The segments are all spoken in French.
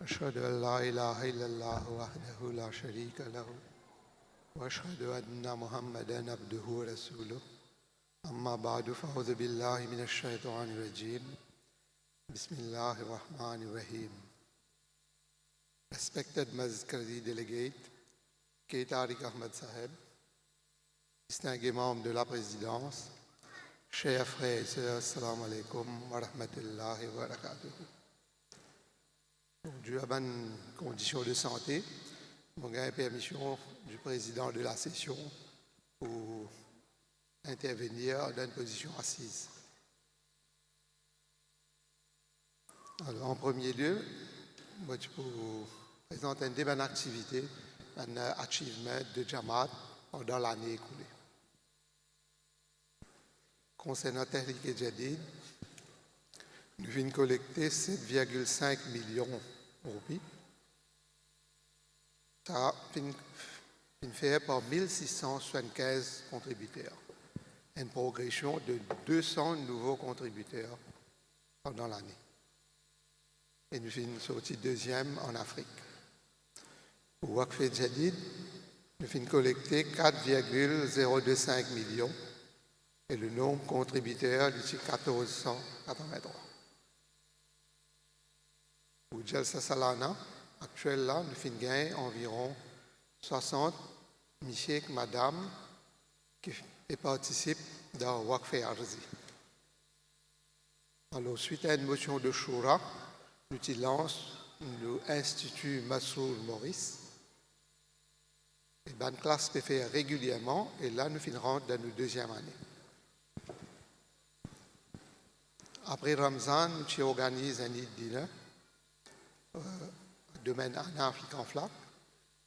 أشهد أن لا إله إلا الله وحده لا شريك له وأشهد أن محمدا عبده ورسوله أما بعد فأعوذ بالله من الشيطان الرجيم بسم الله الرحمن الرحيم. Respected Mazkari delegate, K. Tariq Ahmed Saheb, distingués membres de la présidence, chers frères et sœurs, assalamu alaikum wa rahmatullahi wa barakatuh. Dû à bonne condition de santé, nous avons permission du président de la session pour intervenir dans une position assise. Alors, en premier lieu, je peux présenter une bonne activité, un achievement de Jamaat pendant l'année écoulée. Concernant Tehrik et Jadid, nous venons collecter 7,5 millions de roupies. Ça a fait par 1675 contributeurs. Une progression de 200 nouveaux contributeurs pendant l'année. Et nous sommes sortis deuxième en Afrique. Pour Waqf et Jadid, nous avons collecté 4,025 millions et le nombre de contributeurs est 1483. Pour Jalsa Salana, actuellement, nous avons gagné environ 60 messieurs et madame qui participent dans Waqf et Arzi. Alors, suite à une motion de Shura, nous lançons l'Institut Masrour Maurice. Et une classe peut faire régulièrement et là, nous finirons dans notre deuxième année. Après Ramzan, nous organisons un dîner domaine en Afrique en flac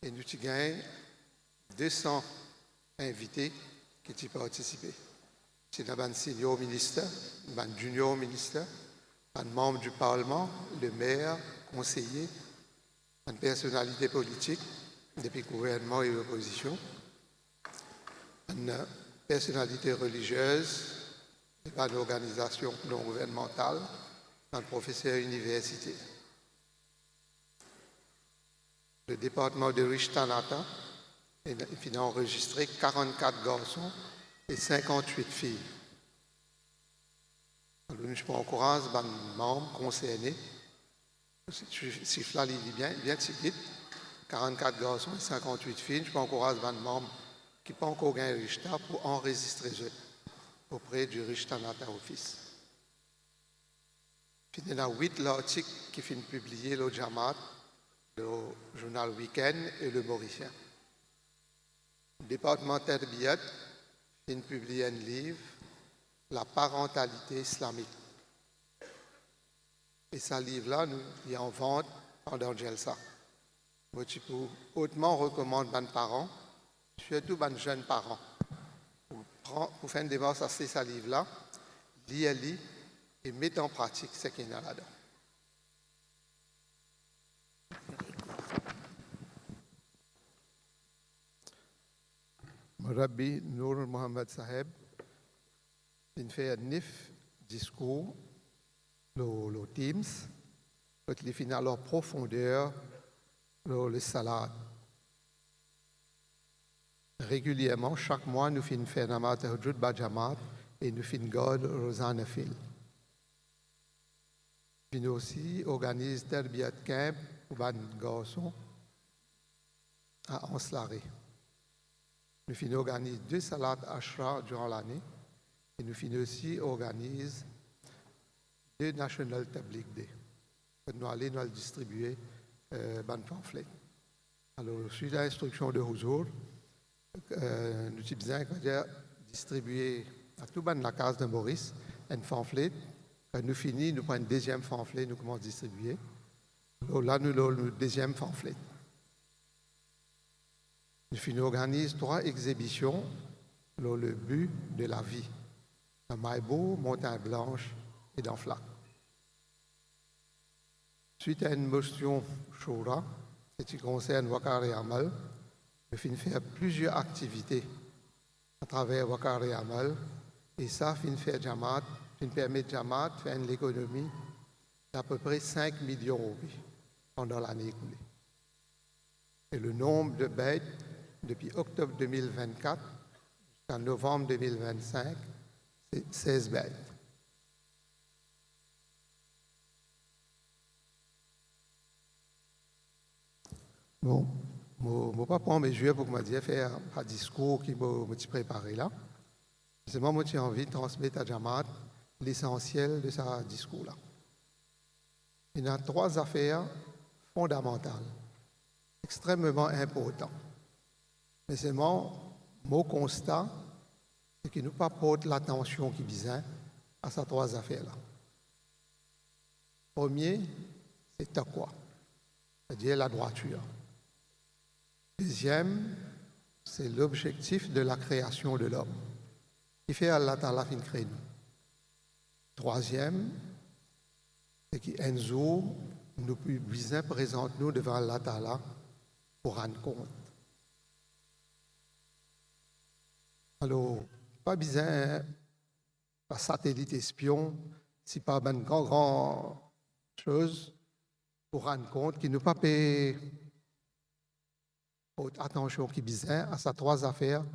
et nous avons 200 invités qui ont participé. C'est un senior ministre, un junior ministre, un membre du Parlement, le maire, conseiller, une personnalité politique depuis le gouvernement et l'opposition, une personnalité religieuse, une organisation non gouvernementale, un professeur universitaire. Le département de Rishtanata a enregistré 44 garçons et 58 filles. Alors, je encourage les membres concernés, si je lis bien vite, 44 garçons et 58 filles, je encourage les membres qui n'ont pas encore gagné Rishta pour enregistrer eux auprès du Rishtanata Office. Il y a 8 articles qui sont publiés au Jamaat, le journal Week-end et le Mauricien. Le département Terbiyat a publié un livre, La parentalité islamique. Et ce livre-là, il est en vente pendant Jalsa. Moi, je peux hautement recommander aux parents, surtout aux jeunes parents, pour faire une démarche à ce livre-là, lire et mettre en pratique ce qu'il y a là-dedans. Rabbi Nour Mohamed Saheb, il fait 9 discours, le Teams, qui finit à leur profondeur, le salade. Régulièrement, chaque mois, nous faisons faire Namat Hujud Bajamat et nous faisons God Rosanna Fil. Nous aussi organisons Terbiyat Camp pour les garçons à Anslare. Nous organisons 2 salades Ashra durant l'année et nous aussi organisons 2 National Tabligh Day. Nous allons nous distribuer des pamphlets. Alors, suite à l'instruction de Huzur, nous avons distribué à tout le monde la case de Maurice un pamphlet. Quand nous finissons, nous prenons un deuxième pamphlet, nous commençons à distribuer. Alors là, nous avons le deuxième pamphlet. Nous organisons 3 exhibitions dans le but de la vie, à Maïbo, Montagne Blanche et dans Flac. Suite à une motion Shura, qui concerne Wakar et Amal, nous finissons faire plusieurs activités à travers Wakar et Amal, et ça finit faire Jamaat, finit permettre Jamaat de faire une économie d'à peu près 5 millions de roupies. pendant l'année écoulée. Et le nombre de bêtes depuis octobre 2024 jusqu'à novembre 2025, c'est 16 bêtes. Bon, je ne vais pas prendre mes yeux pour que je faire un discours qui m'a préparé là. C'est moi qui j'ai envie de transmettre à Jamaat l'essentiel de ce discours-là. Il y a 3 affaires fondamentales, extrêmement importantes. Mais c'est mon constat, c'est qu'il ne nous pas porte l'attention qui besoin à ces 3 affaires-là. Premier, c'est taqwa, c'est-à-dire la droiture. Deuxième, c'est l'objectif de la création de l'homme, qui fait Allah Ta'ala fin créer nous. Troisième, c'est qu'un jour, nous puissions présenter nous devant Allah Ta'ala pour rendre compte. Alors, pas besoin de satellite espion, si pas une grande chose pour rendre compte qu'il ne pas payer attention qui besoin à ces 3 affaires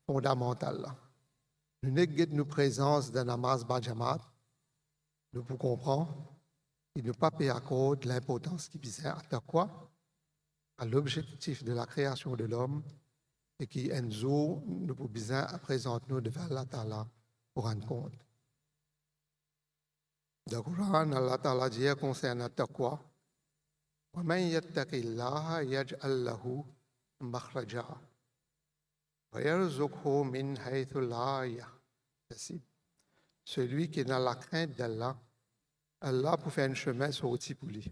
fondamentales. Nous n'avons nous présence d'un Hamas Bajamat, nous pouvons comprendre qu'il ne pas payer à cause de l'importance qui besoin à quoi? À l'objectif de la création de l'homme et qui un jour nous pouvons besoin à présenter nous devant Allah Ta'ala pour rendre compte. Dans le Coran, Allah Ta'ala dit concernant taqwa, وَمَنْ يَتَّقِ اللَّهَ يَجْعَلْ لَهُ مَخْرَجًا وَيَرْزُقْهُ مِنْ حَيْثُ لَا يَحْتَسِبُ. Celui qui est dans la crainte d'Allah, Allah pour faire un chemin sorti pour lui.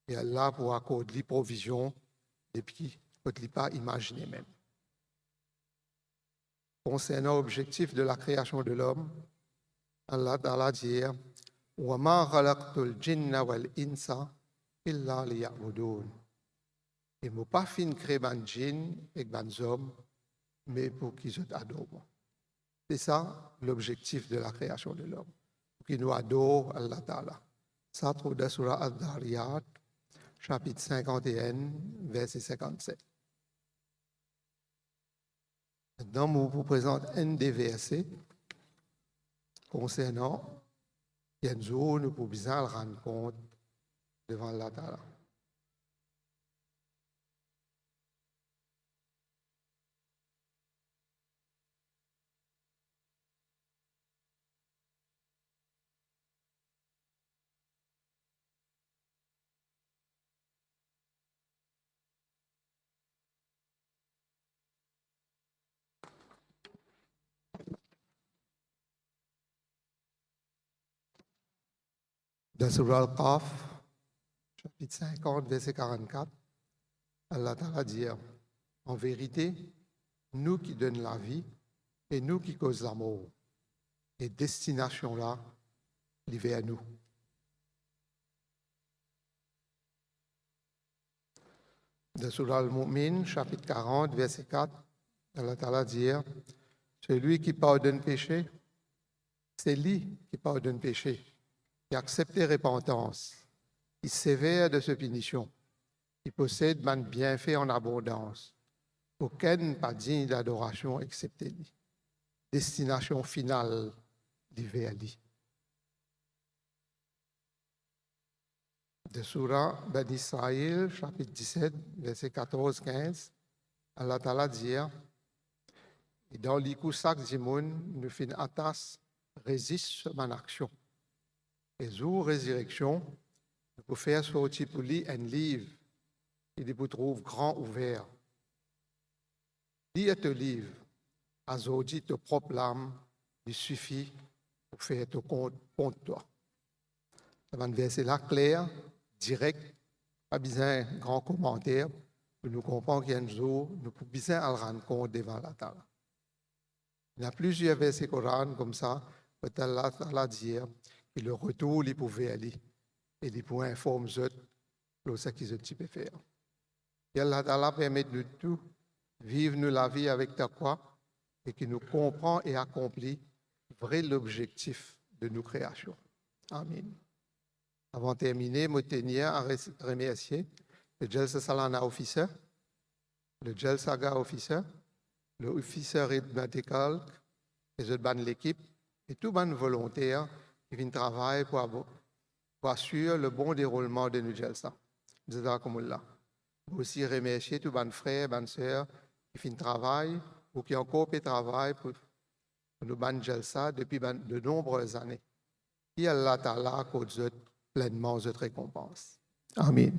Et Allah pour accorder les provisions depuis qu'il ne peut pas imaginer même. Concernant l'objectif de la création de l'homme, Allah Ta'ala dit وَمَا خَلَقْتُ الْجِنَّ وَالْإِنسَ إِلَّا لِيَعْبُدُونَ. Il ne m'a pas fait créer un djinn et un homme, mais pour qu'ils se adorent. C'est ça l'objectif de la création de l'homme. Pour qu'ils nous adorent Allah Ta'ala. Ça trouve dans Surah Ad-Dariyat, chapitre 51, verset 57. Maintenant, je vous présente un des versets concernant quel jour nous pouvons bien le rendre compte devant Allah Ta'ala. Dans Surah Al-Qaf, chapitre 50, verset 44, Allah Ta'ala dit en vérité, nous qui donnons la vie et nous qui causons la mort, et destination là, il est vers nous. Dans Surah Al-Mu'min, chapitre 40, verset 4, Allah Ta'ala dit celui qui pardonne péché, c'est lui qui pardonne péché. Qui accepte repentance, qui sévère de ce punition, qui possède un bienfait en abondance, aucun pas digne d'adoration excepté lui. Destination finale du vers lui. De Surah Ben Israël, chapitre 17, verset 14-15, Allah Ta'ala dit et dans l'ikousak dimoun, nous fin atas résiste mon action. Et jour résurrection, nous pouvons faire sortir pour lui un livre qu'il vous trouve grand ouvert. Lis ce livre, à aujourd'hui ton propre âme, il suffit pour faire ton compte contre toi. C'est un verset là clair, direct, pas besoin de grands commentaires, pour nous comprendre qu'un jour, nous pouvons bien le rendre compte devant la table. Il y a plusieurs versets Coran comme ça, où Allah dit et le retour, il pouvait aller. Et il pouvait informer de ce qu'ils ont faire. Et Allah Ta'ala permet de tout vivre nous la vie avec taqwa et qui nous comprend et accomplit vrai l'objectif de nos créations. Amen. Avant de terminer, je tiens à remercier le Jalsa Salana Officer, le Jalsa Saga Officer, le Officer Medical, l'équipe et tous les volontaires qui viennent travailler pour assurer le bon déroulement de nos Jalsa. Jazakumullah. Aussi remercier tous les frères et sœurs qui viennent travailler ou qui ont encore travaillé pour nous Jalsa depuis de nombreuses années. Et Allah Ta'ala accorde pleinement cette récompense. Amen.